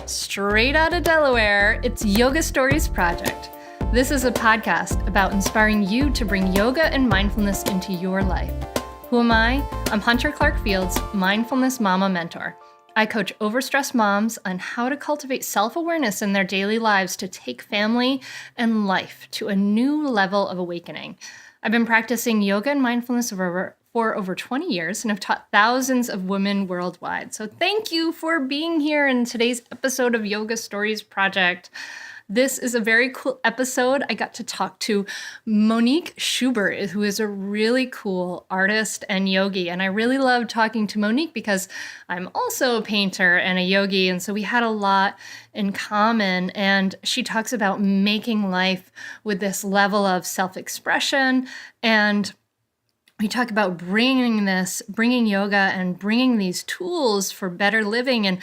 Straight out of Delaware, it's Yoga Stories Project. This is a podcast about inspiring you to bring yoga and mindfulness into your life. Who am I? I'm Hunter Clark-Fields, Mindfulness Mama Mentor. I coach overstressed moms on how to cultivate self-awareness in their daily lives to take family and life to a new level of awakening. I've been practicing yoga and mindfulness for over 20 years and have taught thousands of women worldwide. So thank you for being here in today's episode of Yoga Stories Project. This is a very cool episode. I got to talk to Monique Schubert, who is a really cool artist and yogi. And I really love talking to Monique because I'm also a painter and a yogi. And so we had a lot in common. And she talks about making life with this level of self-expression. And we talk about bringing yoga and bringing these tools for better living and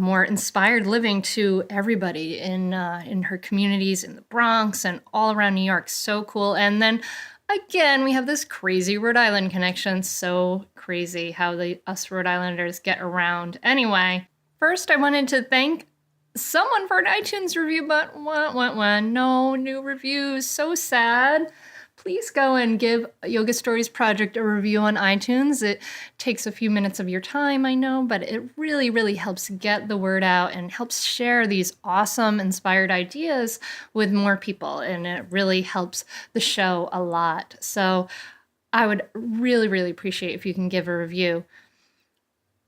more inspired living to everybody in her communities in the Bronx and all around New York. So cool. And then again, we have this crazy Rhode Island connection. So crazy how us Rhode Islanders get around. Anyway, first I wanted to thank someone for an iTunes review, but no new reviews. So sad. Please go and give Yoga Stories Project a review on iTunes. It takes a few minutes of your time, I know, but it really, really helps get the word out and helps share these awesome, inspired ideas with more people. And it really helps the show a lot. So I would really, really appreciate if you can give a review.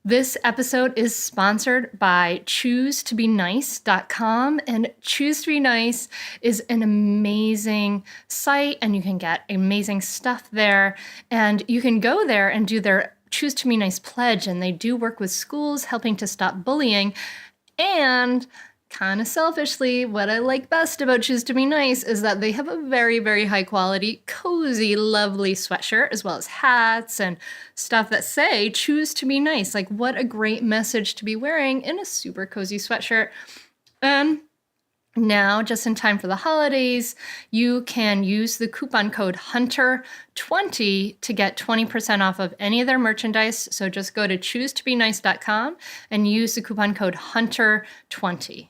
This episode is sponsored by ChooseToBeNice.com, and Choose to Be Nice is an amazing site, and you can get amazing stuff there, and you can go there and do their Choose to Be Nice pledge, and they do work with schools helping to stop bullying. And kind of selfishly, what I like best about Choose to Be Nice is that they have a very, very high quality, cozy, lovely sweatshirt, as well as hats and stuff that say Choose to Be Nice. Like, what a great message to be wearing in a super cozy sweatshirt. And now, just in time for the holidays, you can use the coupon code HUNTER20 to get 20% off of any of their merchandise. So just go to ChooseToBeNice.com and use the coupon code HUNTER20.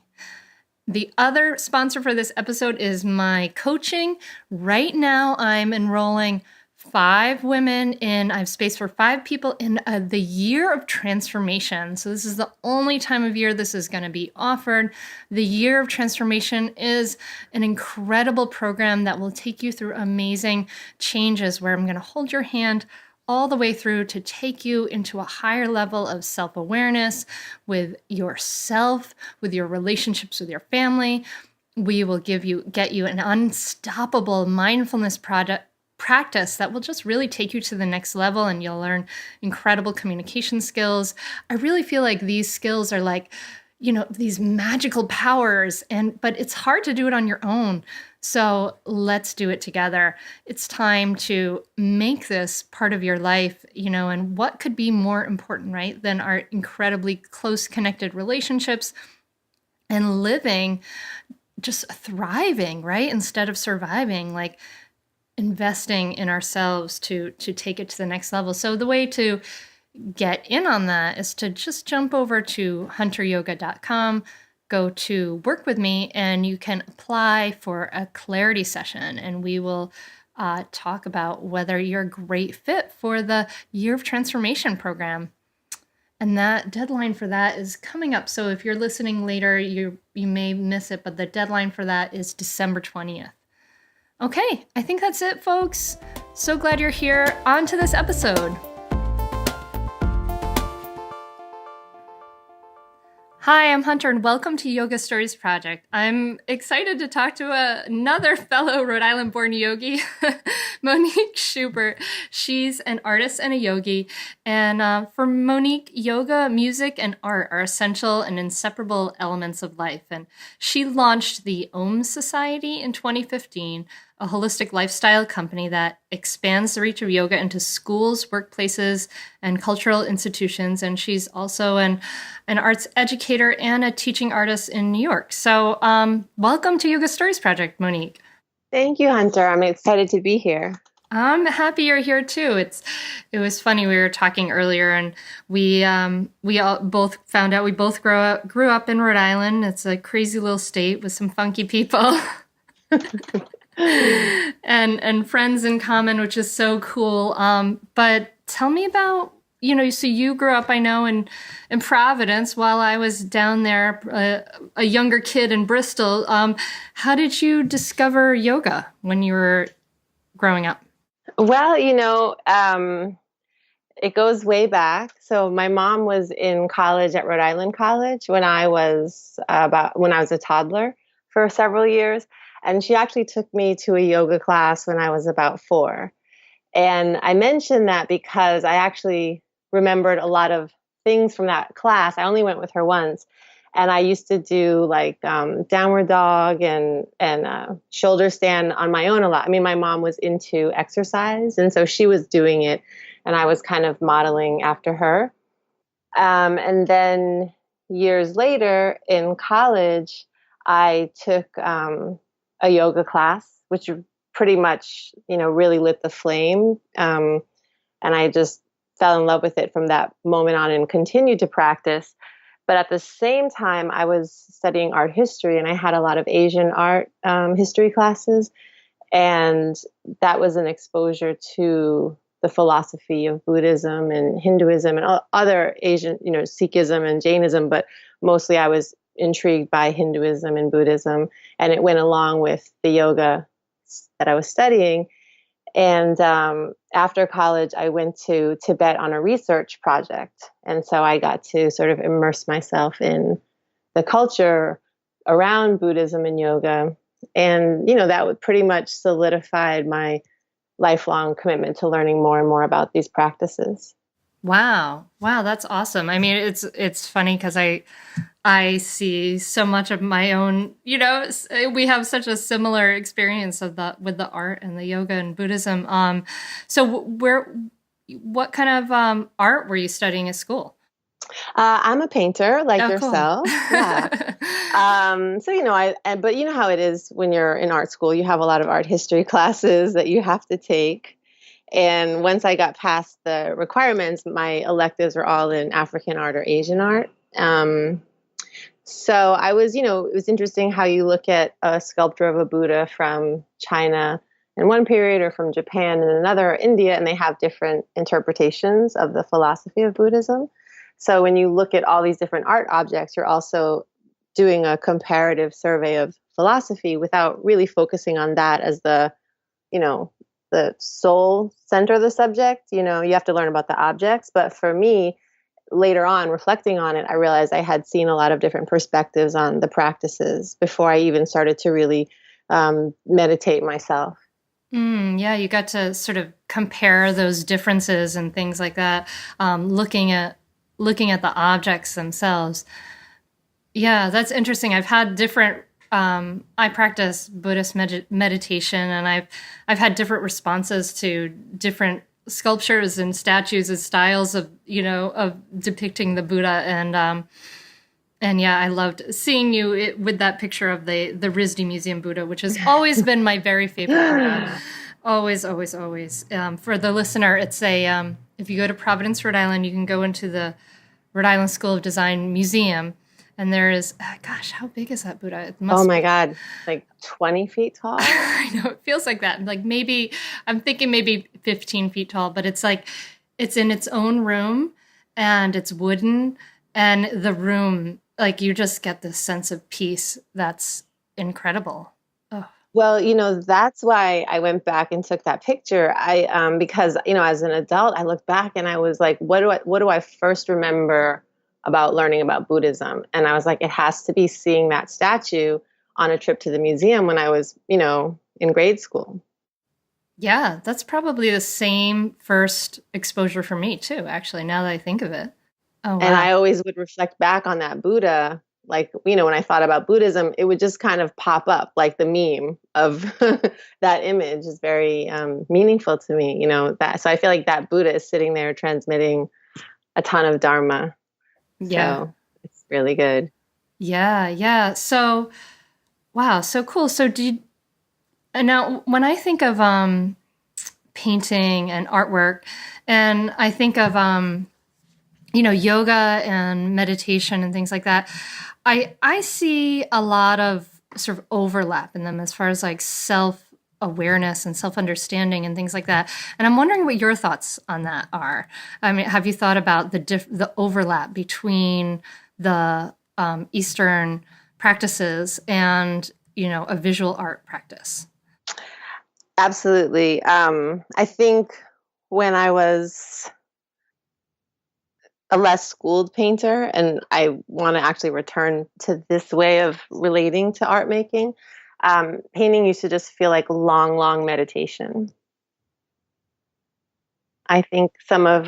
The other sponsor for this episode is my coaching. Right now, I'm enrolling 5 women in, I have space for 5 people in the year of transformation. So this is the only time of year this is going to be offered. The year of transformation is an incredible program that will take you through amazing changes where I'm going to hold your hand all the way through to take you into a higher level of self-awareness with yourself, with your relationships with your family. We will get you an unstoppable mindfulness practice that will just really take you to the next level, and you'll learn incredible communication skills. I really feel like these skills are like, these magical powers, but it's hard to do it on your own. So let's do it together. It's time to make this part of your life, and what could be more important, right, than our incredibly close connected relationships and living, just thriving, right, instead of surviving, like investing in ourselves to take it to the next level. So the way to get in on that is to just jump over to hunteryoga.com, go to work with me, and you can apply for a clarity session, and we will talk about whether you're a great fit for the Year of Transformation program. And that deadline for that is coming up. So if you're listening later, you may miss it, but the deadline for that is December 20th. Okay, I think that's it, folks. So glad you're here. On to this episode. Hi, I'm Hunter, and welcome to Yoga Stories Project. I'm excited to talk to another fellow Rhode Island-born yogi, Monique Schubert. She's an artist and a yogi, and for Monique, yoga, music, and art are essential and inseparable elements of life. And she launched the Om Society in 2015, a holistic lifestyle company that expands the reach of yoga into schools, workplaces, and cultural institutions. And she's also an arts educator and a teaching artist in New York. So welcome to Yoga Stories Project, Monique. Thank you, Hunter. I'm excited to be here. I'm happy you're here too. It was funny. We were talking earlier, and we all both found out we both grew up in Rhode Island. It's a crazy little state with some funky people and friends in common, which is so cool. But tell me about, so you grew up, I know, in Providence while I was down there, a younger kid in Bristol. How did you discover yoga when you were growing up? Well, it goes way back. So my mom was in college at Rhode Island College when I was a toddler for several years, and she actually took me to a yoga class when I was about 4. And I mentioned that because I actually remembered a lot of things from that class. I only went with her once, and I used to do like downward dog and shoulder stand on my own a lot. I mean, my mom was into exercise, and so she was doing it, and I was kind of modeling after her. And then years later in college, I took a yoga class, which pretty much, really lit the flame. And I just fell in love with it from that moment on and continued to practice. But at the same time, I was studying art history, and I had a lot of Asian art history classes. And that was an exposure to the philosophy of Buddhism and Hinduism and other Asian, Sikhism and Jainism. But mostly I was intrigued by Hinduism and Buddhism. And it went along with the yoga that I was studying. And after college, I went to Tibet on a research project. And so I got to sort of immerse myself in the culture around Buddhism and yoga. And, that would pretty much solidified my lifelong commitment to learning more and more about these practices. Wow. Wow, that's awesome. I mean, it's funny because I see so much of my own, we have such a similar experience of that with the art and the yoga and Buddhism. So what kind of art were you studying at school? I'm a painter like Oh, cool. yourself. Yeah. So, but you know how it is when you're in art school, you have a lot of art history classes that you have to take. And once I got past the requirements, my electives were all in African art or Asian art. So I was, it was interesting how you look at a sculpture of a Buddha from China in one period or from Japan in another, or India, and they have different interpretations of the philosophy of Buddhism. So when you look at all these different art objects, you're also doing a comparative survey of philosophy without really focusing on that as you know, the sole center of the subject. You have to learn about the objects. But for me, later on, reflecting on it, I realized I had seen a lot of different perspectives on the practices before I even started to really meditate myself. Yeah, you got to sort of compare those differences and things like that, looking at the objects themselves. Yeah, that's interesting. I've had different. I practice Buddhist meditation, and I've had different responses to different sculptures and statues and styles of of depicting the Buddha, and yeah, I loved seeing you with that picture of the RISD Museum Buddha, which has always been my very favorite Buddha. Always, always, always. For the listener, it's if you go to Providence, Rhode Island, you can go into the Rhode Island School of Design Museum, and there is, gosh, how big is that Buddha? It Oh must my God, like 20 feet tall. I know it feels like that. Like maybe I'm thinking maybe 15 feet tall, but it's like it's in its own room and it's wooden, and the room, like you just get this sense of peace that's incredible. Oh, Well, that's why I went back and took that picture. Because, as an adult, I look back and I was like, what do I first remember about learning about Buddhism? And I was like, it has to be seeing that statue on a trip to the museum when I was, in grade school. yeah, that's probably the same first exposure for me too, actually, now that I think of it. Oh, And wow. I always would reflect back on that Buddha. Like, when I thought about Buddhism, it would just kind of pop up like the meme of that image is very meaningful to me, that. So I feel like that Buddha is sitting there transmitting a ton of Dharma. Yeah. So it's really good. Yeah, yeah. So, wow, so cool. So and now when I think of painting and artwork. And I think of, yoga and meditation and things like that. I see a lot of sort of overlap in them as far as like self awareness and self understanding and things like that. And I'm wondering what your thoughts on that are. I mean, have you thought about the overlap between the Eastern practices and a visual art practice? Absolutely. I think when I was a less schooled painter, and I want to actually return to this way of relating to art making, painting used to just feel like long, long meditation. I think some of,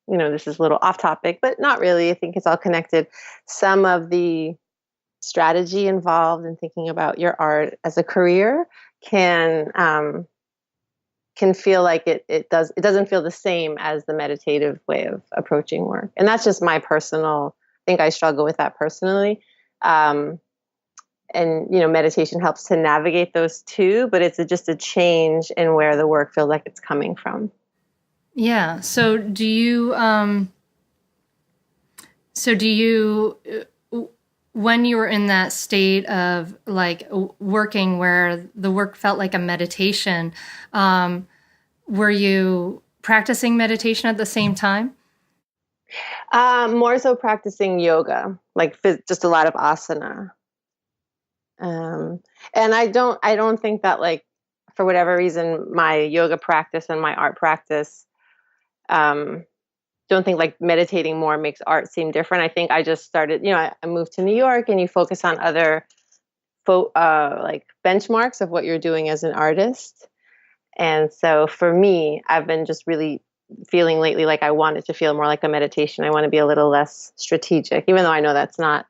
this is a little off topic, but not really. I think it's all connected. Some of the strategy involved in thinking about your art as a career can feel like it doesn't feel the same as the meditative way of approaching work. And that's just my personal, I think I struggle with that personally. And meditation helps to navigate those two, but it's just a change in where the work feels like it's coming from. Yeah. So do you when you were in that state of like working where the work felt like a meditation, were you practicing meditation at the same time? More so practicing yoga, like just a lot of asana. Um, and I don't think that, like, for whatever reason, my yoga practice and my art practice, um, don't think like meditating more makes art seem different. I think I just started, I moved to New York, and you focus on other like benchmarks of what you're doing as an artist. And so for me, I've been just really feeling lately like I want it to feel more like a meditation. I want to be a little less strategic, even though I know that's not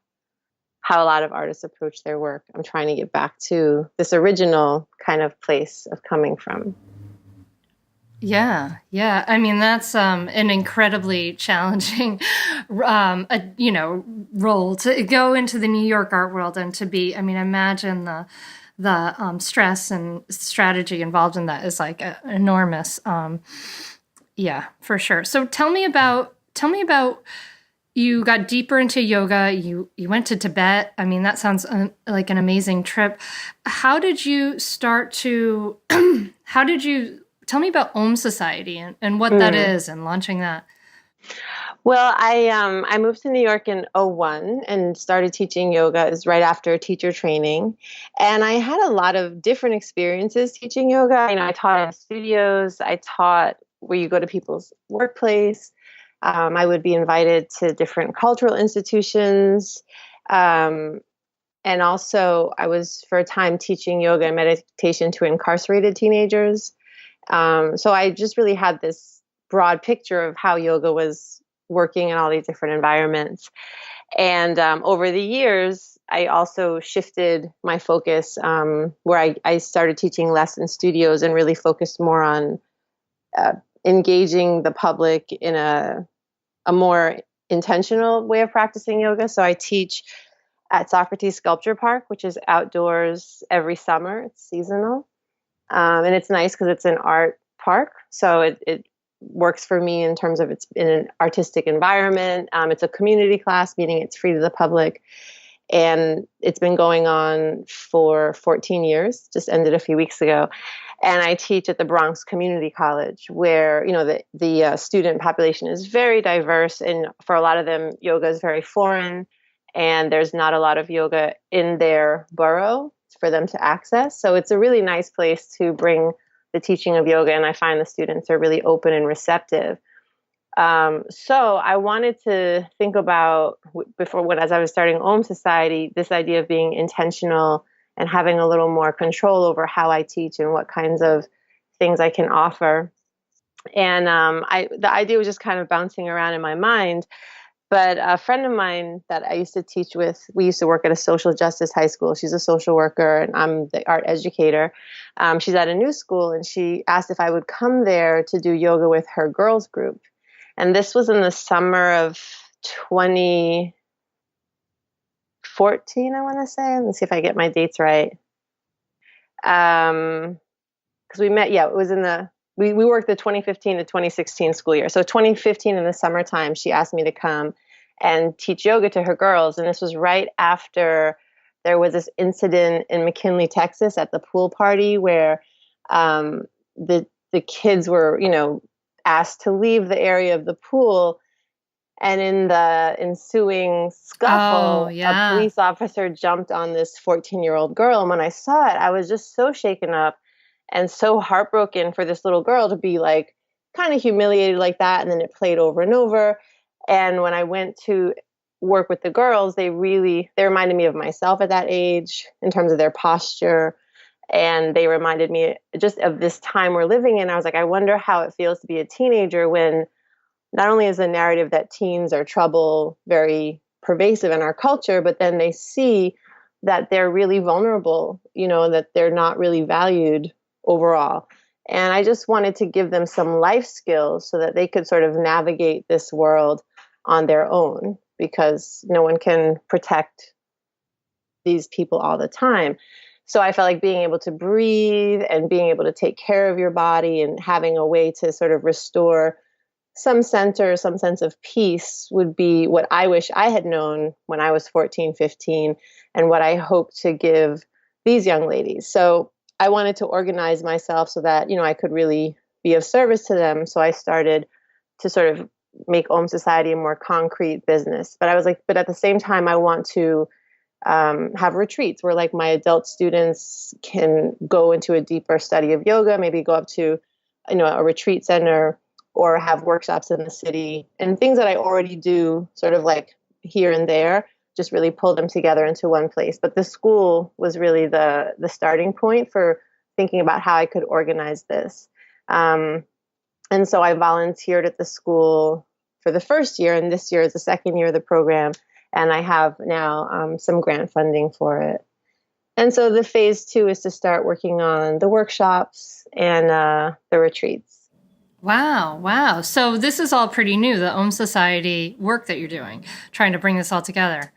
how a lot of artists approach their work. I'm trying to get back to this original kind of place of coming from. Yeah, yeah. I mean, that's an incredibly challenging, role to go into the New York art world and to be. I mean, imagine the stress and strategy involved in that is like enormous. Yeah, for sure. So tell me about you got deeper into yoga. You went to Tibet. I mean, that sounds like an amazing trip. How did you start to? How did you? Tell me about Om Society and what that is and launching that. Well, I moved to New York in '01 and started teaching yoga. It was right after teacher training, and I had a lot of different experiences teaching yoga. I taught in studios. I taught where you go to people's workplace. I would be invited to different cultural institutions, um, and also I was for a time teaching yoga and meditation to incarcerated teenagers. So I just really had this broad picture of how yoga was working in all these different environments. And over the years, I also shifted my focus, where I started teaching less in studios and really focused more on uh, engaging the public in a more intentional way of practicing yoga. So I teach at Socrates Sculpture Park, which is outdoors every summer. It's seasonal. And it's nice because it's an art park. So it works for me in terms of it's in an artistic environment. It's a community class, meaning it's free to the public. And it's been going on for 14 years, just ended a few weeks ago. And I teach at the Bronx Community College, where the student population is very diverse, and for a lot of them, yoga is very foreign, and there's not a lot of yoga in their borough for them to access. So it's a really nice place to bring the teaching of yoga, and I find the students are really open and receptive. So I wanted to think about as I was starting Om Society, this idea of being intentional and having a little more control over how I teach and what kinds of things I can offer. And the idea was just kind of bouncing around in my mind. But a friend of mine that I used to teach with, we used to work at a social justice high school. She's a social worker, and I'm the art educator. She's at a new school, and she asked if I would come there to do yoga with her girls group. And this was in the summer of 2014, I want to say. Let me see if I get my dates right. Because we met, it was in the we worked the 2015 to 2016 school year. So 2015 in the summertime, she asked me to come and teach yoga to her girls. And this was right after there was this incident in McKinley, Texas at the pool party where the kids were, asked to leave the area of the pool. And in the ensuing Oh, scuffle, a yeah. police officer jumped on this 14-year-old girl. And when I saw it, I was just so shaken up and so heartbroken for this little girl to be like kind of humiliated like that. And then it played over and over. And when I went to work with the girls, they reminded me of myself at that age in terms of their posture. And they reminded me just of this time we're living in. I was like, I wonder how it feels to be a teenager when not only is the narrative that teens are trouble very pervasive in our culture, but then they see that they're really vulnerable, that they're not really valued overall. And I just wanted to give them some life skills so that they could sort of navigate this world on their own, because no one can protect these people all the time. So I felt like being able to breathe and being able to take care of your body and having a way to sort of restore some center, some sense of peace would be what I wish I had known when I was 14, 15, and what I hope to give these young ladies. So I wanted to organize myself so that, I could really be of service to them. So I started to sort of make Om Society a more concrete business. But I was like, but at the same time, I want to have retreats where like my adult students can go into a deeper study of yoga, maybe go up to, a retreat center, or have workshops in the city, and things that I already do sort of like here and there, just really pull them together into one place. But the school was really the starting point for thinking about how I could organize this. And so I volunteered at the school for the first year, and this year is the second year of the program. And I have now some grant funding for it. And so the phase 2 is to start working on the workshops and the retreats. Wow. Wow. So this is all pretty new, the Om Society work that you're doing, trying to bring this all together.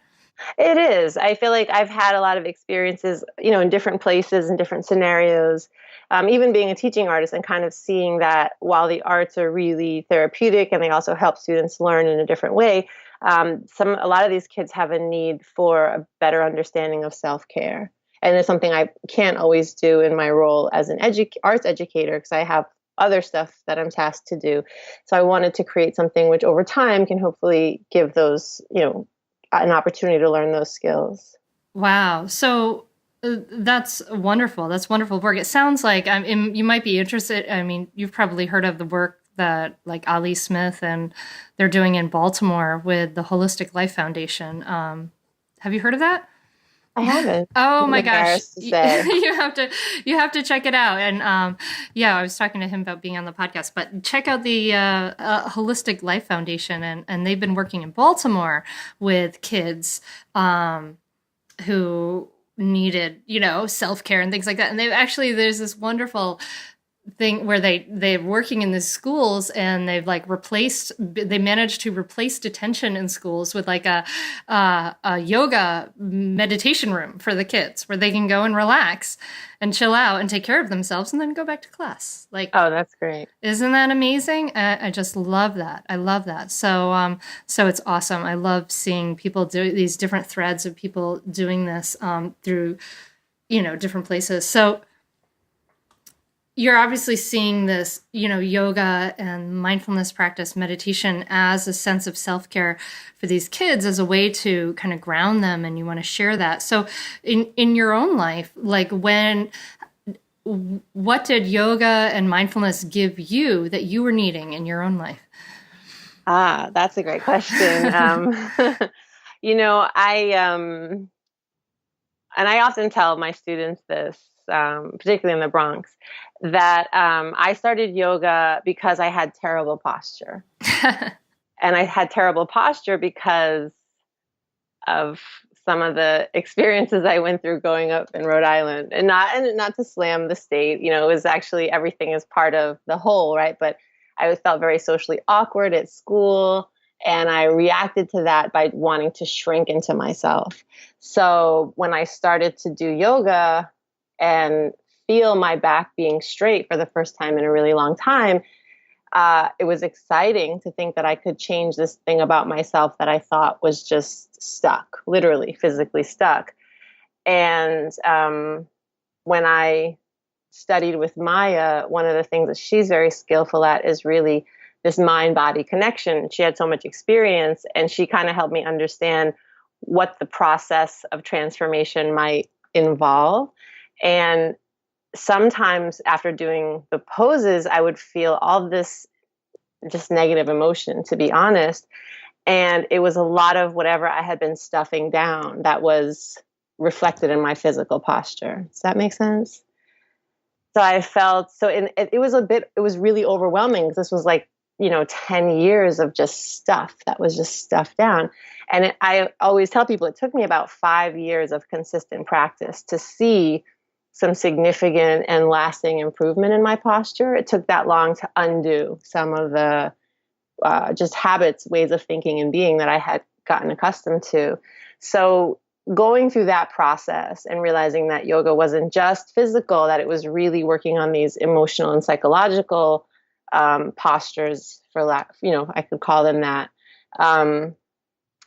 It is. I feel like I've had a lot of experiences, in different places and different scenarios, even being a teaching artist and kind of seeing that while the arts are really therapeutic and they also help students learn in a different way, a lot of these kids have a need for a better understanding of self-care. And it's something I can't always do in my role as an arts educator because I have other stuff that I'm tasked to do. So I wanted to create something which over time can hopefully give those, an opportunity to learn those skills. Wow. So that's wonderful. That's wonderful work. It sounds like you might be interested. I mean, you've probably heard of the work that like Ali Smith and they're doing in Baltimore with the Holistic Life Foundation. Have you heard of that? I haven't. Oh my gosh. To say. You have to check it out. And I was talking to him about being on the podcast, but check out the Holistic Life Foundation, and they've been working in Baltimore with kids who needed, self-care and things like that. And there's this wonderful thing where they're working in the schools, and they've they managed to replace detention in schools with like a yoga meditation room for the kids where they can go and relax and chill out and take care of themselves and then go back to class. Like, oh, that's great. Isn't that amazing? I just love that. I love that. So it's awesome. I love seeing people do these different threads of people doing this through, different places. So you're obviously seeing this, yoga and mindfulness practice, meditation as a sense of self-care for these kids as a way to kind of ground them, and you want to share that. So in your own life, like what did yoga and mindfulness give you that you were needing in your own life? Ah, that's a great question. I often tell my students this, particularly in the Bronx, that I started yoga because I had terrible posture. And I had terrible posture because of some of the experiences I went through growing up in Rhode Island. And not to slam the state, it was actually everything is part of the whole, right? But I felt very socially awkward at school. And I reacted to that by wanting to shrink into myself. So when I started to do yoga and feel my back being straight for the first time in a really long time, it was exciting to think that I could change this thing about myself that I thought was just stuck, literally, physically stuck. And when I studied with Maya, one of the things that she's very skillful at is really this mind-body connection. She had so much experience, and she kind of helped me understand what the process of transformation might involve. And sometimes after doing the poses, I would feel all this just negative emotion, to be honest. And it was a lot of whatever I had been stuffing down that was reflected in my physical posture. Does that make sense? So I felt it was really overwhelming because this was like, 10 years of just stuff that was just stuffed down. And I always tell people it took me about 5 years of consistent practice to see some significant and lasting improvement in my posture. It took that long to undo some of the just habits, ways of thinking and being that I had gotten accustomed to. So going through that process and realizing that yoga wasn't just physical, that it was really working on these emotional and psychological postures, I could call them that.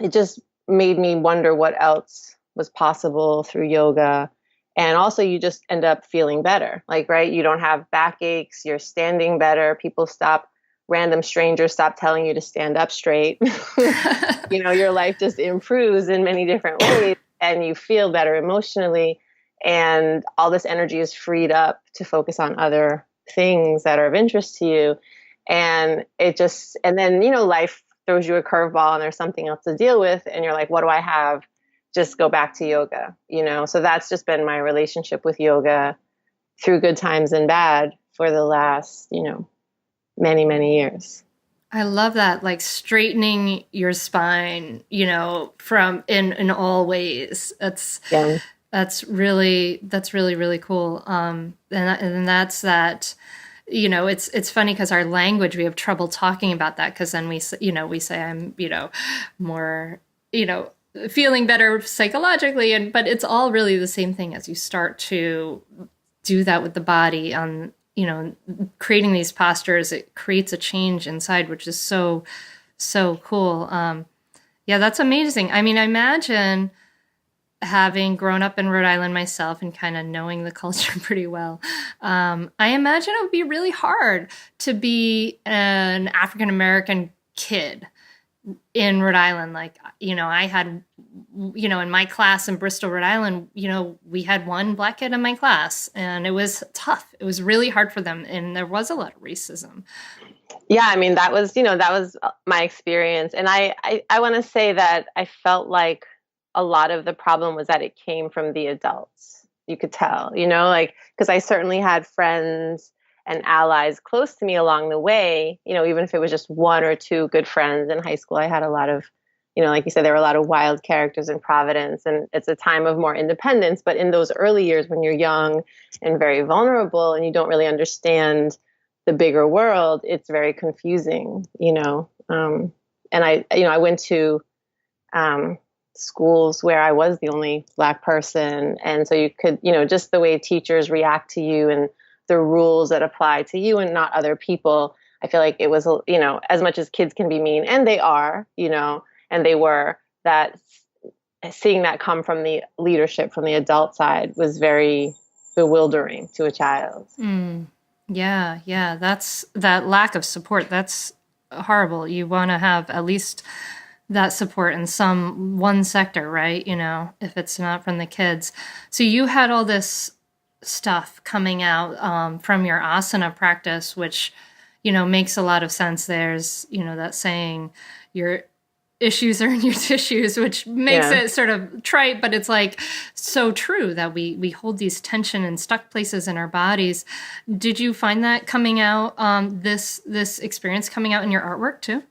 It just made me wonder what else was possible through yoga. And also you just end up feeling better. Like, right, you don't have backaches, you're standing better. Random strangers stop telling you to stand up straight. Your life just improves in many different ways and you feel better emotionally. And all this energy is freed up to focus on other things that are of interest to you. And then, life throws you a curveball and there's something else to deal with. And you're like, what do I have? Just go back to yoga, So that's just been my relationship with yoga through good times and bad for the last, many, many years. I love that, like straightening your spine, from in all ways. That's really, really cool. And that's that, it's funny because our language, we have trouble talking about that. Cause then we say I'm, more, feeling better psychologically. But it's all really the same thing as you start to do that with the body on, creating these postures. It creates a change inside, which is so, so cool. Yeah, that's amazing. I mean, I imagine having grown up in Rhode Island myself and kind of knowing the culture pretty well, I imagine it would be really hard to be an African-American kid in Rhode Island. Like, I had, in my class in Bristol, Rhode Island, we had one Black kid in my class and it was tough. It was really hard for them. And there was a lot of racism. Yeah. I mean, that was my experience. And I want to say that I felt like a lot of the problem was that it came from the adults. You could tell, because I certainly had friends and allies close to me along the way, even if it was just one or two good friends in high school. I had a lot of, like you said, there were a lot of wild characters in Providence, and it's a time of more independence. But in those early years when you're young and very vulnerable and you don't really understand the bigger world, it's very confusing, and I went to schools where I was the only Black person. And so you could, just the way teachers react to you and the rules that apply to you and not other people. I feel like it was, as much as kids can be mean, and they are, and they were, that seeing that come from the leadership, from the adult side, was very bewildering to a child. Yeah. That's that lack of support. That's horrible. You want to have at least that support in one sector, right? If it's not from the kids. So you had all this stuff coming out from your asana practice, which, makes a lot of sense. There's, that saying, your issues are in your tissues, which makes it sort of trite, but it's like so true that we hold these tension and stuck places in our bodies. Did you find that coming out, this experience coming out in your artwork too?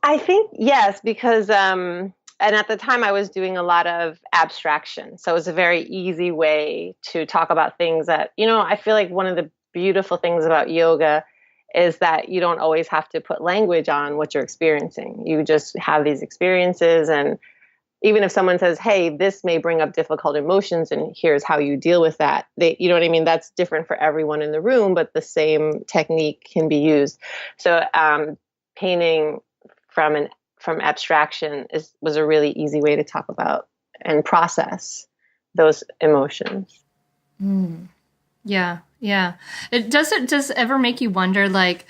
I think yes, because and at the time I was doing a lot of abstraction. So it was a very easy way to talk about things that, I feel like one of the beautiful things about yoga is that you don't always have to put language on what you're experiencing. You just have these experiences, and even if someone says, hey, this may bring up difficult emotions and here's how you deal with that. You know what I mean? That's different for everyone in the room, but the same technique can be used. So painting from abstraction was a really easy way to talk about and process those emotions. Mm. Yeah, yeah. Does it ever make you wonder, like,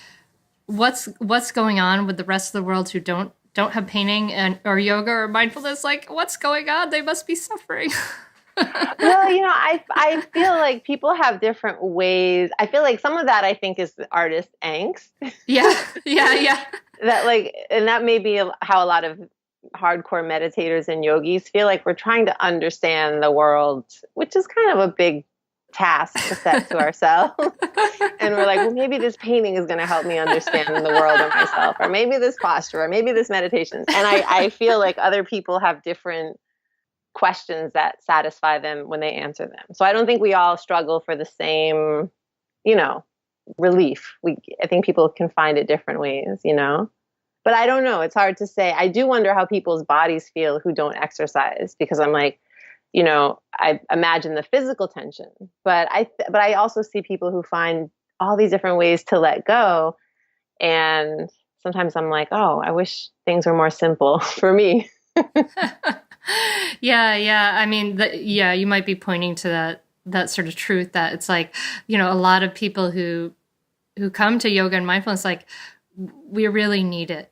what's going on with the rest of the world who don't have painting and or yoga or mindfulness? Like, what's going on? They must be suffering. Well, I feel like people have different ways. I feel like some of that I think is the artist angst. Yeah, yeah, yeah. That and that may be how a lot of hardcore meditators and yogis feel like we're trying to understand the world, which is kind of a big task to set to ourselves. And we're like, well, maybe this painting is going to help me understand the world or myself, or maybe this posture, or maybe this meditation. And I feel like other people have different questions that satisfy them when they answer them. So I don't think we all struggle for the same, relief. I think people can find it different ways. But I don't know. It's hard to say. I do wonder how people's bodies feel who don't exercise, because I'm like, I imagine the physical tension, but I also see people who find all these different ways to let go. And sometimes I'm like, oh, I wish things were more simple for me. Yeah, yeah. I mean, you might be pointing to that sort of truth that it's like, a lot of people who come to yoga and mindfulness, like, we really need it,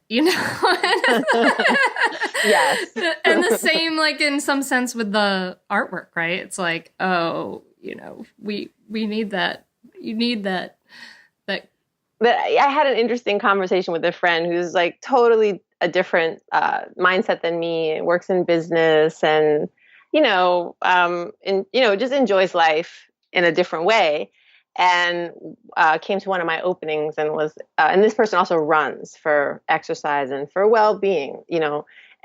Yes. And the same, like, in some sense with the artwork, right? It's like, oh, we need that. You need that. But I had an interesting conversation with a friend who's like totally a different mindset than me, works in business and, just enjoys life in a different way. And came to one of my openings and and this person also runs for exercise and for well-being,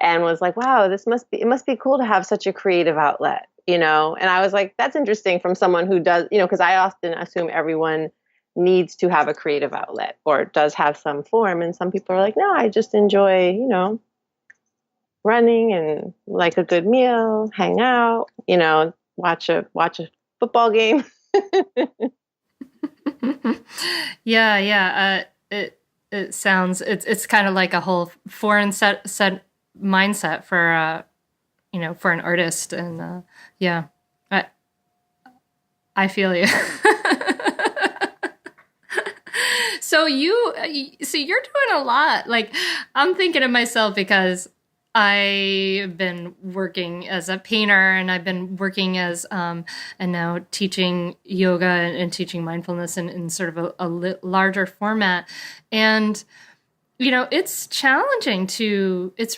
and was like, wow, it must be cool to have such a creative outlet, and I was like, that's interesting from someone who does, because I often assume everyone needs to have a creative outlet or does have some form. And some people are like, no, I just enjoy, running and like a good meal, hang out, watch a football game. Yeah, yeah. It sounds it's kind of like a whole foreign set mindset for for an artist, and yeah, I feel you. So you're doing a lot. Like, I'm thinking of myself because I've been working as a painter, and I've been working as and now teaching yoga and teaching mindfulness in sort of a larger format. And it's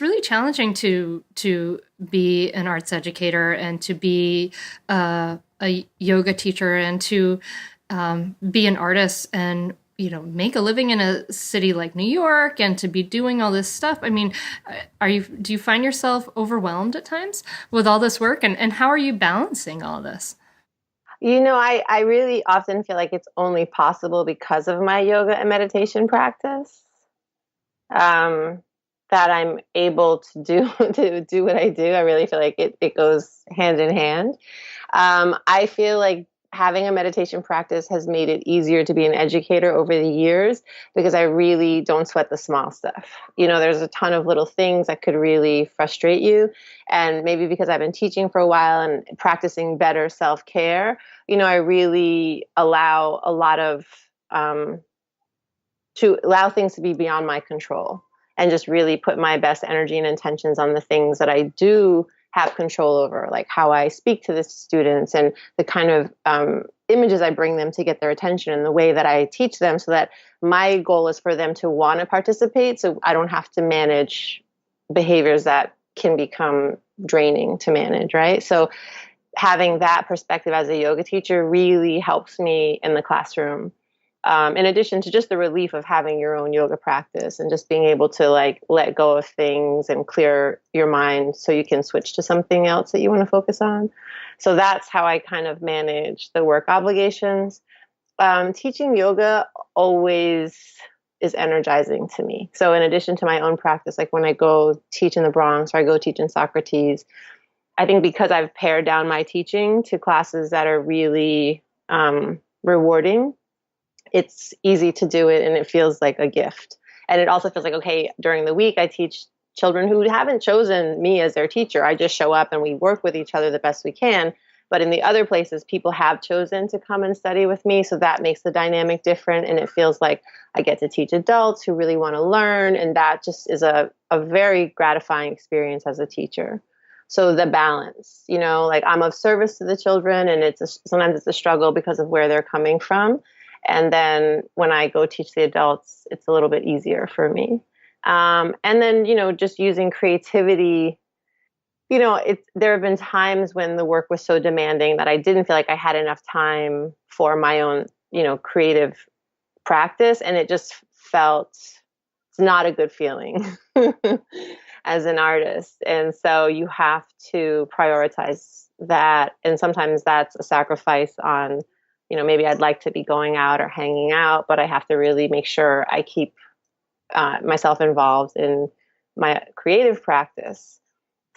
really challenging to be an arts educator and to be a yoga teacher and to be an artist and make a living in a city like New York and to be doing all this stuff. I mean, do you find yourself overwhelmed at times with all this work, and how are you balancing all this? I really often feel like it's only possible because of my yoga and meditation practice, that I'm able to do what I do. I really feel like it goes hand in hand. I feel like having a meditation practice has made it easier to be an educator over the years because I really don't sweat the small stuff. There's a ton of little things that could really frustrate you. And maybe because I've been teaching for a while and practicing better self-care, I really allow to allow things to be beyond my control and just really put my best energy and intentions on the things that I do have control over, like how I speak to the students and the kind of images I bring them to get their attention and the way that I teach them, so that my goal is for them to want to participate, so I don't have to manage behaviors that can become draining to manage, right? So having that perspective as a yoga teacher really helps me in the classroom. In addition to just the relief of having your own yoga practice and just being able to like let go of things and clear your mind so you can switch to something else that you want to focus on. So that's how I kind of manage the work obligations. Teaching yoga always is energizing to me. So in addition to my own practice, like when I go teach in the Bronx or I go teach in Socrates, I think because I've pared down my teaching to classes that are really rewarding, it's easy to do it and it feels like a gift. And it also feels like, okay, during the week I teach children who haven't chosen me as their teacher. I just show up and we work with each other the best we can. But in the other places, people have chosen to come and study with me. So that makes the dynamic different. And it feels like I get to teach adults who really want to learn. And that just is a very gratifying experience as a teacher. So the balance, like I'm of service to the children, and sometimes it's a struggle because of where they're coming from. And then when I go teach the adults, it's a little bit easier for me. And then, just using creativity, there have been times when the work was so demanding that I didn't feel like I had enough time for my own, creative practice. And it just felt, it's not a good feeling as an artist. And so you have to prioritize that. And sometimes that's a sacrifice on, maybe I'd like to be going out or hanging out, but I have to really make sure I keep myself involved in my creative practice.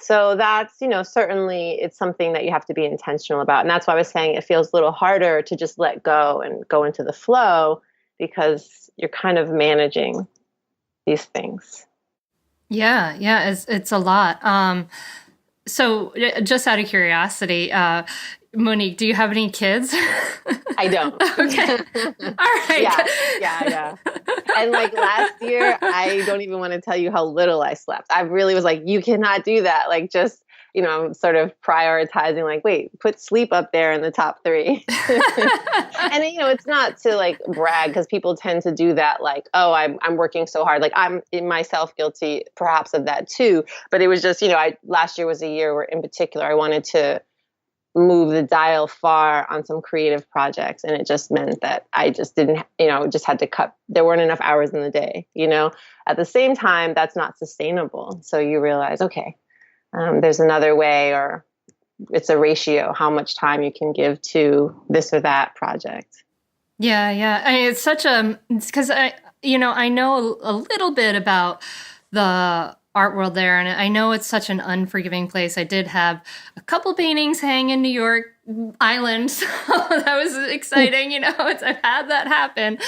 So that's, certainly it's something that you have to be intentional about. And that's why I was saying it feels a little harder to just let go and go into the flow, because you're kind of managing these things. Yeah, it's a lot. So just out of curiosity, Monique, do you have any kids? I don't. Okay. All right. Yeah. And like last year, I don't even want to tell you how little I slept. I really was like, you cannot do that. Like just, I'm sort of prioritizing like, wait, put sleep up there in the top 3. And, it's not to like brag, because people tend to do that. Like, oh, I'm working so hard. Like I'm in myself guilty perhaps of that too. But it was just, last year was a year where in particular, I wanted to move the dial far on some creative projects. And it just meant that I just didn't, just had to cut. There weren't enough hours in the day, At the same time, that's not sustainable. So you realize, okay, there's another way, or it's a ratio, how much time you can give to this or that project. Yeah. It's such it's because I know a little bit about the art world there, and I know it's such an unforgiving place. I did have a couple paintings hang in New York Island, so that was exciting. I've had that happen,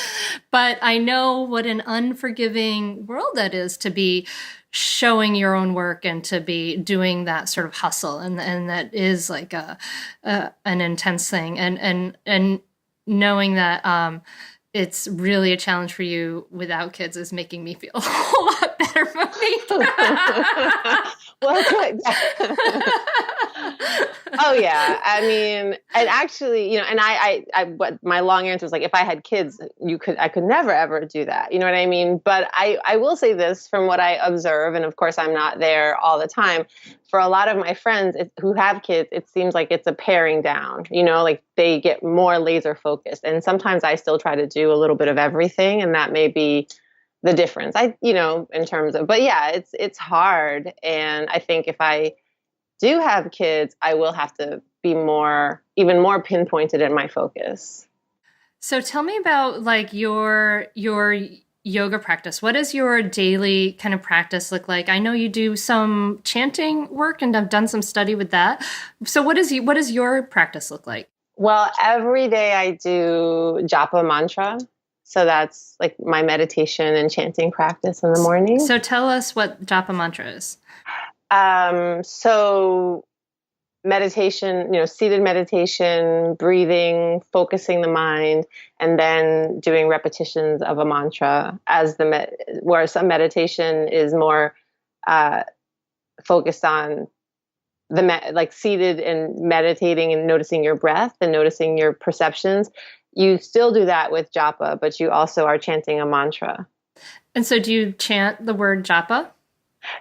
but I know what an unforgiving world that is, to be showing your own work and to be doing that sort of hustle, and that is like an intense thing, and knowing that it's really a challenge for you without kids is making me feel a whole lot better, Monique. Well, good. Oh yeah. I mean, and actually, and but my long answer was like, if I had kids, I could never ever do that. You know what I mean? But I will say this from what I observe, and of course I'm not there all the time. For a lot of my friends who have kids, it seems like it's a paring down, like they get more laser focused. And sometimes I still try to do a little bit of everything, and that may be the difference. In terms of, but yeah, it's hard. And I think if I do have kids, I will have to be even more pinpointed in my focus. So tell me about like your yoga practice. What does your daily kind of practice look like? I know you do some chanting work, and I've done some study with that. So what does your practice look like? Well, every day I do Japa Mantra. So that's like my meditation and chanting practice in the morning. So tell us what Japa Mantra is. So meditation, seated meditation, breathing, focusing the mind, and then doing repetitions of a mantra where some meditation is more focused on like seated and meditating and noticing your breath and noticing your perceptions. You still do that with japa, but you also are chanting a mantra. And so do you chant the word japa?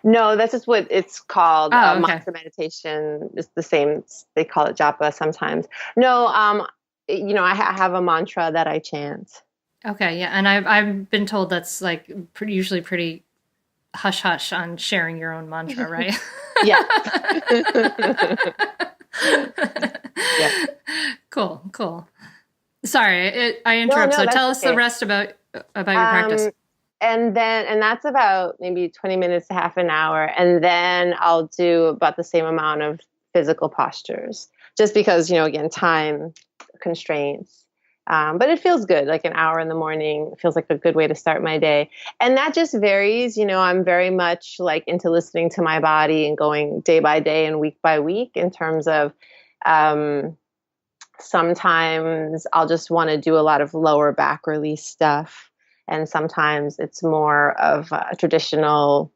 No, that's just what it's called. Oh, okay. Mantra meditation is the same. They call it japa sometimes. No, I have a mantra that I chant. Okay, yeah, and I've been told that's like usually pretty hush hush on sharing your own mantra, right? Yeah. Yeah. Cool. Sorry, I interrupt. No, so tell us okay. the rest about your practice. and that's about maybe 20 minutes to half an hour. And then I'll do about the same amount of physical postures, just because, again, time constraints. But it feels good. Like an hour in the morning feels like a good way to start my day. And that just varies. I'm very much like into listening to my body and going day by day and week by week in terms of, sometimes I'll just want to do a lot of lower back release stuff. And sometimes it's more of a traditional,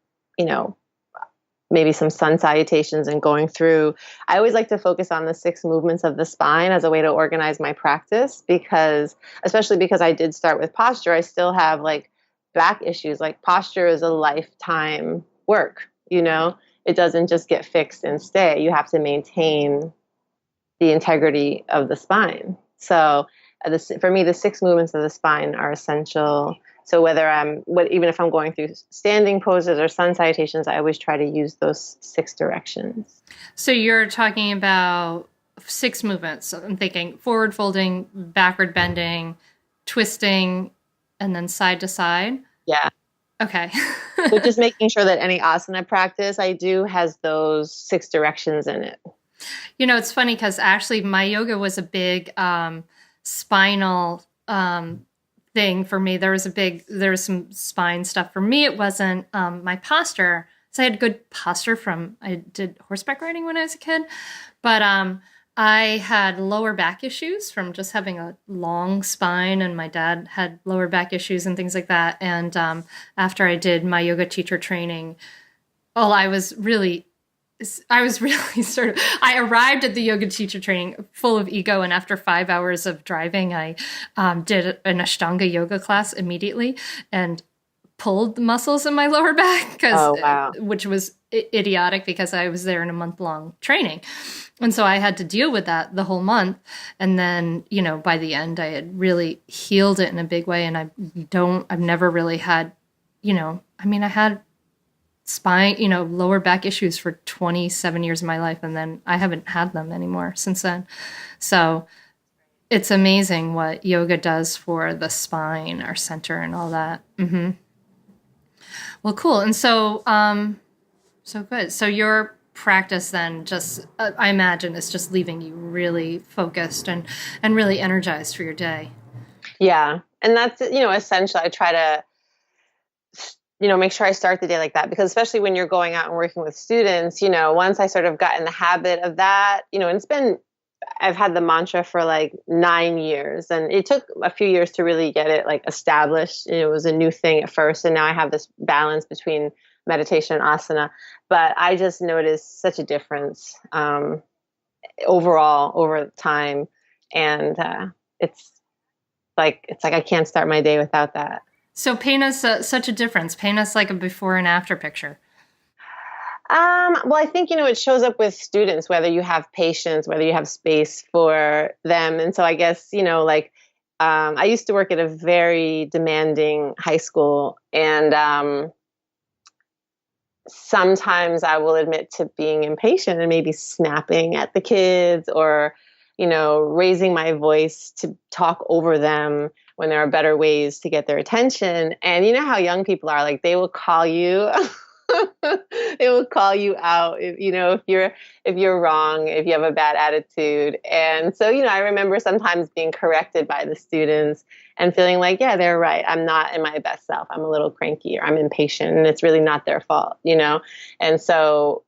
maybe some sun salutations and going through. I always like to focus on the 6 movements of the spine as a way to organize my practice, especially because I did start with posture, I still have like back issues. Like posture is a lifetime work, it doesn't just get fixed and stay. You have to maintain the integrity of the spine. So for me, the 6 movements of the spine are essential. So even if I'm going through standing poses or sun salutations, I always try to use those 6 directions. So you're talking about 6 movements. So I'm thinking forward folding, backward bending, twisting, and then side to side. Yeah. Okay. So just making sure that any asana practice I do has those 6 directions in it. It's funny because actually my yoga was a big spinal thing for me. There was some spine stuff. For me, it wasn't my posture. So I had good posture I did horseback riding when I was a kid, but I had lower back issues from just having a long spine, and my dad had lower back issues and things like that. And after I did my yoga teacher training, I was really I arrived at the yoga teacher training full of ego. And after 5 hours of driving, I did an Ashtanga yoga class immediately and pulled the muscles in my lower back, which was idiotic because I was there in a month-long training. And so I had to deal with that the whole month. And then, by the end, I had really healed it in a big way. And I've never really had, I had spine, lower back issues for 27 years of my life. And then I haven't had them anymore since then. So it's amazing what yoga does for the spine, our center, and all that. Mm-hmm. Well, cool. And so, so good. So your practice then just, I imagine, is just leaving you really focused and really energized for your day. Yeah. And that's, essential. I try to, make sure I start the day like that, because especially when you're going out and working with students, once I sort of got in the habit of that, and I've had the mantra for like 9 years, and it took a few years to really get it like established. It was a new thing at first. And now I have this balance between meditation and asana, but I just noticed such a difference, overall over time. And, it's like I can't start my day without that. So paint us such a difference. Paint us like a before and after picture. Well, I think, it shows up with students, whether you have patience, whether you have space for them. And so I guess, I used to work at a very demanding high school, and sometimes I will admit to being impatient and maybe snapping at the kids, or, raising my voice to talk over them when there are better ways to get their attention. And you know how young people are, like they will call you, they will call you out, if you're wrong, if you have a bad attitude. And so, I remember sometimes being corrected by the students and feeling like, yeah, they're right. I'm not in my best self. I'm a little cranky, or I'm impatient, and it's really not their fault, And so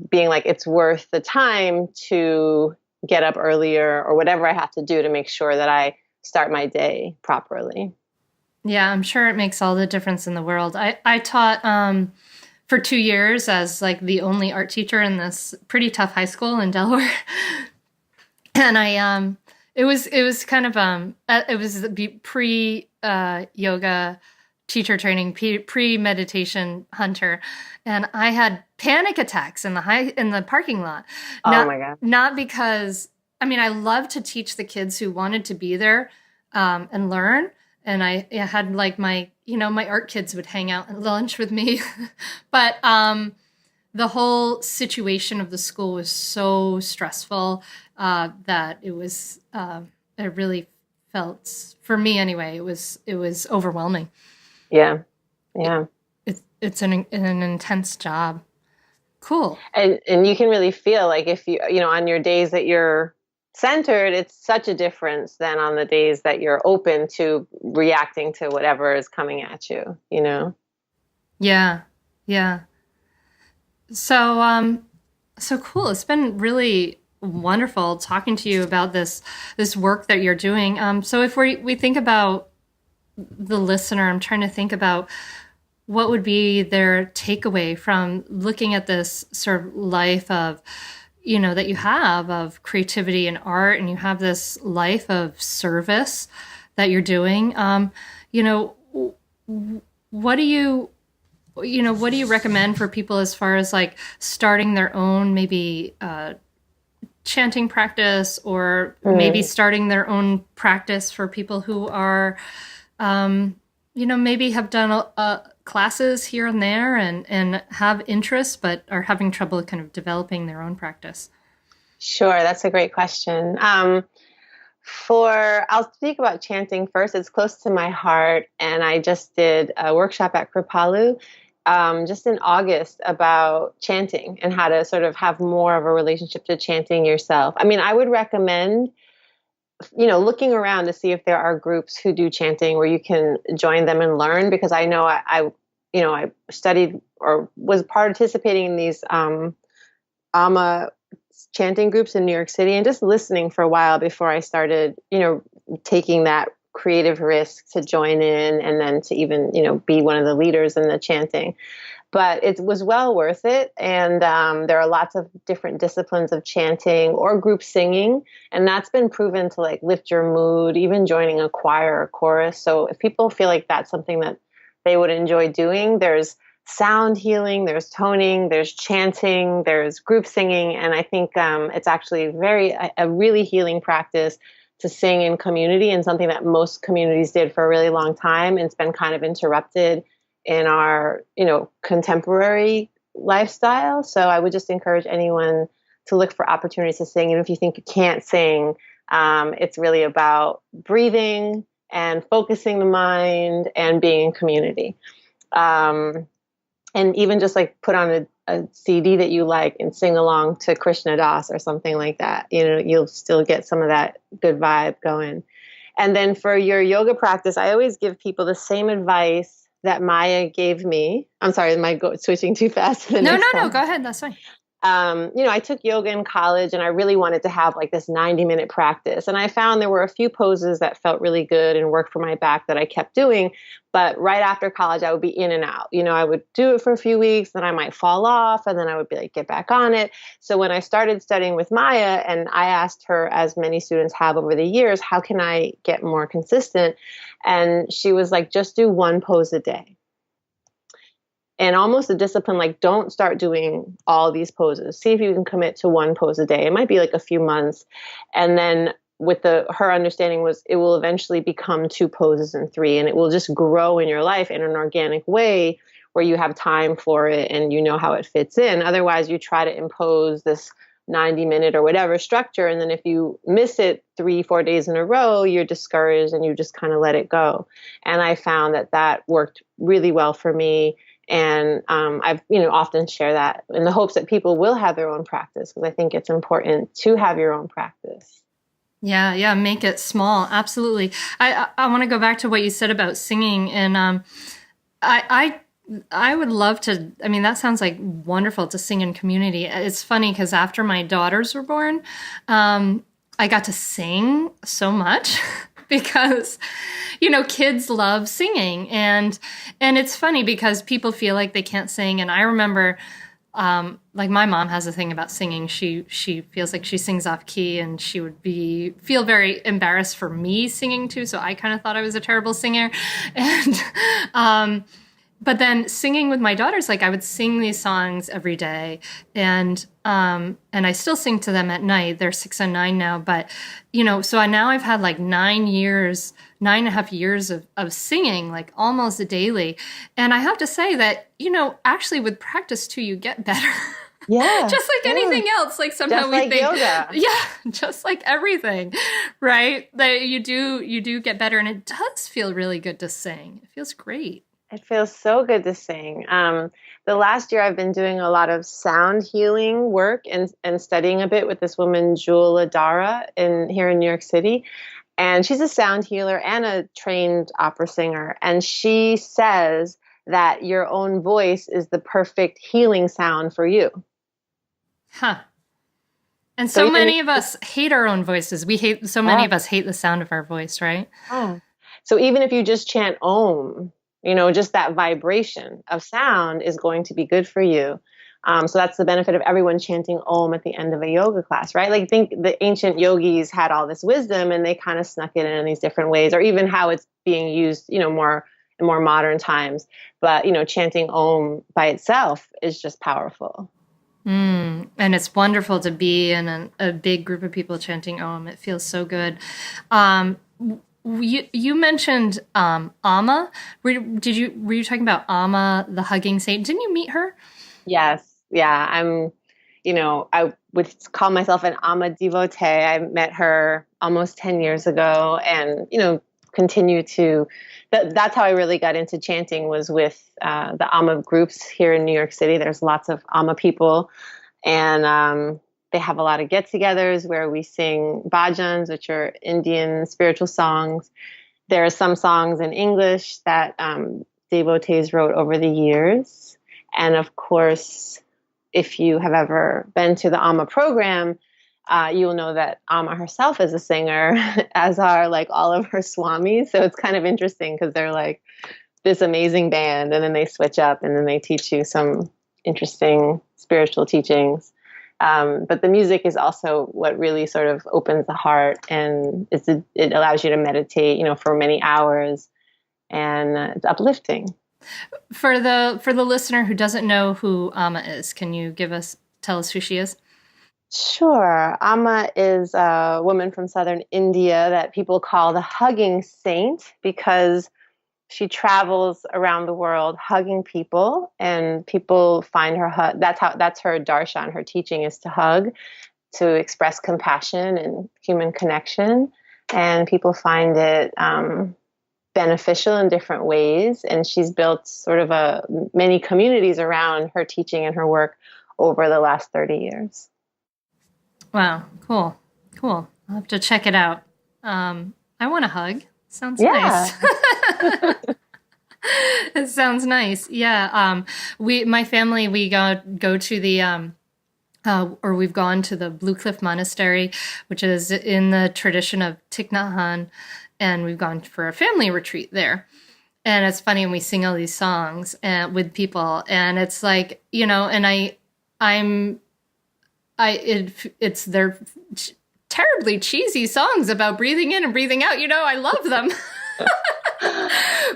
being like, it's worth the time to get up earlier or whatever I have to do to make sure that I start my day properly. Yeah, I'm sure it makes all the difference in the world. I taught for 2 years as like the only art teacher in this pretty tough high school in Delaware. And it was kind of it was the pre yoga teacher training, pre meditation hunter, and I had panic attacks in the parking lot. Oh my God! Not because I love to teach the kids who wanted to be there and learn. And I had like my art kids would hang out at lunch with me. But the whole situation of the school was so stressful that it was, it really felt, for me anyway, it was overwhelming. Yeah. Yeah. It's an intense job. Cool. And you can really feel like if you know, on your days that you're centered, it's such a difference than on the days that you're open to reacting to whatever is coming at you, you know? Yeah. Yeah. So cool. It's been really wonderful talking to you about this work that you're doing. So if we think about the listener, I'm trying to think about what would be their takeaway from looking at this sort of life of, that you have of creativity and art, and you have this life of service that you're doing. What do you what do you recommend for people as far as like starting their own maybe chanting practice, or maybe starting their own practice for people who are, maybe have done classes here and there and have interests, but are having trouble kind of developing their own practice? Sure, that's a great question. I'll speak about chanting first. It's close to my heart, and I just did a workshop at Kripalu just in August about chanting and how to sort of have more of a relationship to chanting yourself. I mean, I would recommend, looking around to see if there are groups who do chanting where you can join them and learn, because I know I studied or was participating in these AMA chanting groups in New York City, and just listening for a while before I started, taking that creative risk to join in and then to even, be one of the leaders in the chanting. But it was well worth it. And there are lots of different disciplines of chanting or group singing. And that's been proven to like lift your mood, even joining a choir or chorus. So if people feel like that's something that they would enjoy doing, there's sound healing, there's toning, there's chanting, there's group singing. And I think it's actually a really healing practice to sing in community, and something that most communities did for a really long time. And it's been kind of interrupted in our, contemporary lifestyle. So I would just encourage anyone to look for opportunities to sing. And if you think you can't sing, it's really about breathing and focusing the mind and being in community. And even just like put on a CD that you like and sing along to Krishna Das or something like that. You'll still get some of that good vibe going. And then for your yoga practice, I always give people the same advice that Maya gave me. I'm sorry, am I switching too fast to the next No, one? go ahead. That's fine. I took yoga in college, and I really wanted to have like this 90-minute practice. And I found there were a few poses that felt really good and worked for my back that I kept doing. But right after college, I would be in and out. I would do it for a few weeks, then I might fall off, and then I would be like, get back on it. So when I started studying with Maya, and I asked her, as many students have over the years, how can I get more consistent? And she was like, just do one pose a day. And almost a discipline, like don't start doing all these poses. See if you can commit to one pose a day. It might be like a few months. And then her understanding was it will eventually become 2 poses and 3, and it will just grow in your life in an organic way where you have time for it and you know how it fits in. Otherwise, you try to impose this 90-minute or whatever structure. And then if you miss it 3-4 days in a row, you're discouraged and you just kind of let it go. And I found that worked really well for me. And I've, often share that in the hopes that people will have their own practice, because I think it's important to have your own practice. Yeah, make it small. Absolutely. I want to go back to what you said about singing, and I would love to. I mean, that sounds like wonderful to sing in community. It's funny because after my daughters were born, I got to sing so much. Because, kids love singing, and it's funny because people feel like they can't sing. And I remember, like my mom has a thing about singing. She feels like she sings off key, and she would feel very embarrassed for me singing too. So I kind of thought I was a terrible singer, and but then singing with my daughters, like I would sing these songs every day, and I still sing to them at night. They're 6 and 9 now, but so now I've had like 9.5 years of singing, like almost daily. And I have to say that, actually with practice too, you get better. Yeah. Just like anything else. Like sometimes just like yoga. Yeah, just like everything, right? That you do get better, and it does feel really good to sing. It feels great. It feels so good to sing. The last year, I've been doing a lot of sound healing work and studying a bit with this woman, Jewel Adara, here in New York City. And she's a sound healer and a trained opera singer. And she says that your own voice is the perfect healing sound for you. Huh. And So so even many of us hate our own voices. So many yeah. of us hate the sound of our voice, right? Oh. So even if you just chant Om, just that vibration of sound is going to be good for you. So that's the benefit of everyone chanting Om at the end of a yoga class, right? Like, think the ancient yogis had all this wisdom and they kind of snuck it in these different ways, or even how it's being used, more in more modern times. But, chanting Om by itself is just powerful. And it's wonderful to be in a big group of people chanting Om. It feels so good. Um, you mentioned Amma. Were you talking about Amma, the hugging saint? Didn't you meet her? Yes. Yeah. I would call myself an Amma devotee. I met her almost 10 years ago and, continue to, that's how I really got into chanting was with the Amma groups here in New York City. There's lots of Amma people and they have a lot of get-togethers where we sing bhajans, which are Indian spiritual songs. There are some songs in English that devotees wrote over the years. And of course, if you have ever been to the Amma program, you will know that Amma herself is a singer, as are like all of her swamis. So it's kind of interesting because they're like this amazing band, and then they switch up and then they teach you some interesting spiritual teachings. But the music is also what really sort of opens the heart, and it allows you to meditate, for many hours, and it's uplifting. For the listener who doesn't know who Amma is, can you tell us who she is? Sure. Amma is a woman from southern India that people call the hugging saint because she travels around the world hugging people, and people find her that's her darshan. Her teaching is to hug, to express compassion and human connection, and people find it beneficial in different ways. And she's built sort of many communities around her teaching and her work over the last 30 years. Wow, cool. I'll have to check it out. I want a hug. Sounds Yeah. nice. It sounds nice. Yeah. My family, we go to the, or we've gone to the Blue Cliff Monastery, which is in the tradition of Thich Nhat Hanh, and we've gone for a family retreat there. And it's funny, and we sing all these songs with people, and it's like, it's their terribly cheesy songs about breathing in and breathing out. I love them.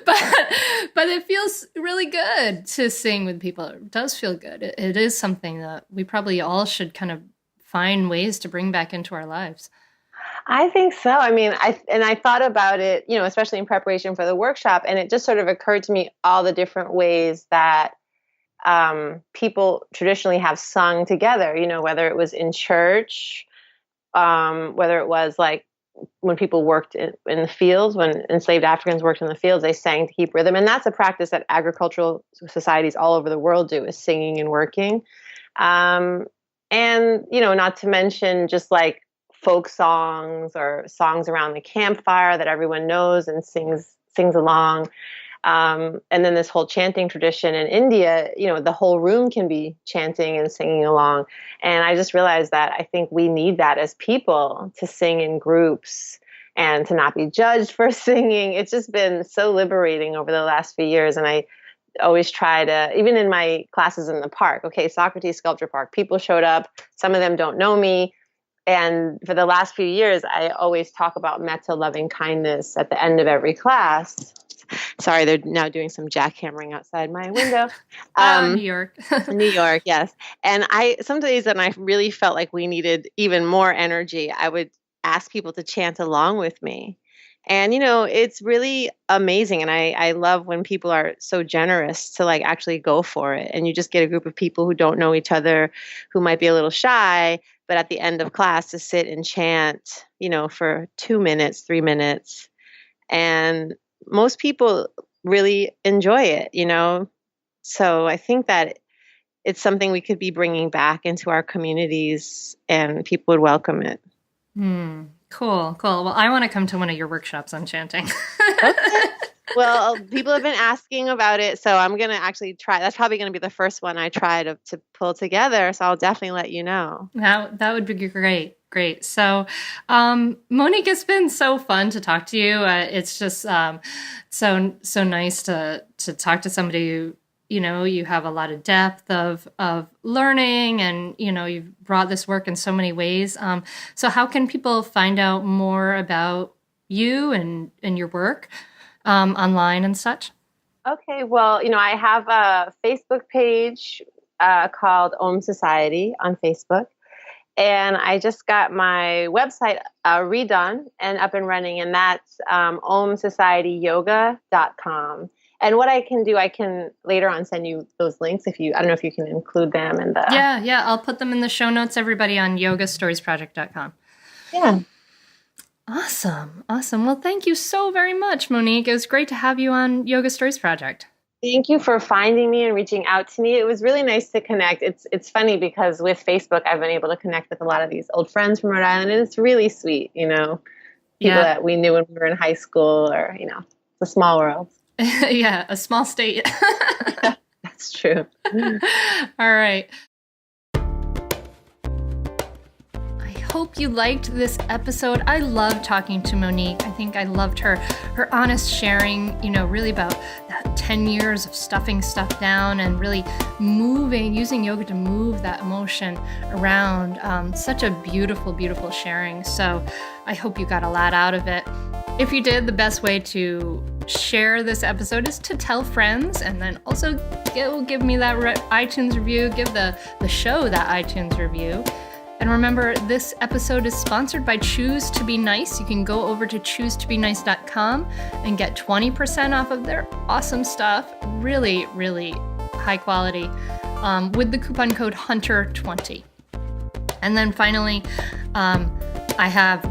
but it feels really good to sing with people. It does feel good. It is something that we probably all should kind of find ways to bring back into our lives. I think so. I mean, I thought about it, especially in preparation for the workshop, and it just sort of occurred to me all the different ways that people traditionally have sung together, whether it was in church, whether it was like when people worked in the fields, when enslaved Africans worked in the fields, they sang to keep rhythm. And that's a practice that agricultural societies all over the world do, is singing and working. And, not to mention just like folk songs or songs around the campfire that everyone knows and sings along. And then this whole chanting tradition in India, the whole room can be chanting and singing along. And I just realized that I think we need that as people, to sing in groups and to not be judged for singing. It's just been so liberating over the last few years. And I always try to, even in my classes in the park, Socrates Sculpture Park, people showed up. Some of them don't know me. And for the last few years, I always talk about metta, loving kindness, at the end of every class. Sorry, they're now doing some jackhammering outside my window. New York. New York, yes. And some days when I really felt like we needed even more energy, I would ask people to chant along with me. And, it's really amazing. And I love when people are so generous to like actually go for it. And you just get a group of people who don't know each other, who might be a little shy, but at the end of class to sit and chant, for 2 minutes, 3 minutes. And most people really enjoy it, you know? So I think that it's something we could be bringing back into our communities and people would welcome it. Cool. Well, I want to come to one of your workshops on chanting. Okay. Well, people have been asking about it, so I'm going to actually try. That's probably going to be the first one I try to pull together, so I'll definitely let you know. That would be great. Great. So, Monique, it's been so fun to talk to you. It's just so nice to talk to somebody who, you have a lot of depth of learning, and you've brought this work in so many ways. So how can people find out more about you and your work online and such? Okay, well, I have a Facebook page called Om Society on Facebook. And I just got my website redone and up and running, and that's omsocietyyoga.com. And what I can do, I can later on send you those links I don't know if you can include them in the... Yeah, I'll put them in the show notes, everybody, on yogastoriesproject.com. Yeah. Awesome. Well, thank you so very much, Monique. It was great to have you on Yoga Stories Project. Thank you for finding me and reaching out to me. It was really nice to connect. It's funny because with Facebook, I've been able to connect with a lot of these old friends from Rhode Island, and it's really sweet, people that we knew when we were in high school, or, it's a small world. Yeah, a small state. That's true. All right. Hope you liked this episode. I love talking to Monique. I think I loved her honest sharing, really about that 10 years of stuffing stuff down and really using yoga to move that emotion around. Such a beautiful, beautiful sharing. So I hope you got a lot out of it. If you did, the best way to share this episode is to tell friends, and then also give me that iTunes review, give the show that iTunes review. And remember, this episode is sponsored by Choose to Be Nice. You can go over to choosetobenice.com and get 20% off of their awesome stuff. Really, really high quality, with the coupon code HUNTER20. And then finally, I have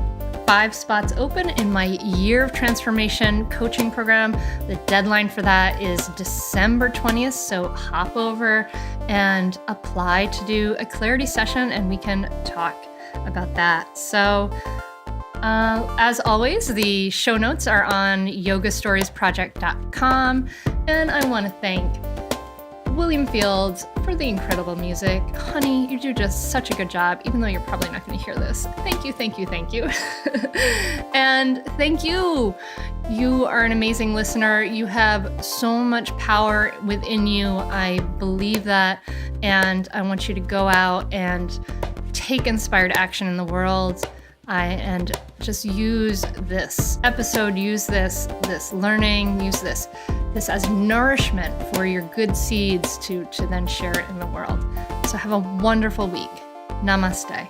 5 spots open in my Year of Transformation coaching program. The deadline for that is December 20th, so hop over and apply to do a clarity session, and we can talk about that. So, as always, the show notes are on yogastoriesproject.com, and I want to thank William Fields for the incredible music. Honey, you do just such a good job, even though you're probably not going to hear this. Thank you. And thank you. You are an amazing listener. You have so much power within you. I believe that. And I want you to go out and take inspired action in the world. And just use this episode, use this learning, use this as nourishment for your good seeds to then share it in the world. So have a wonderful week. Namaste.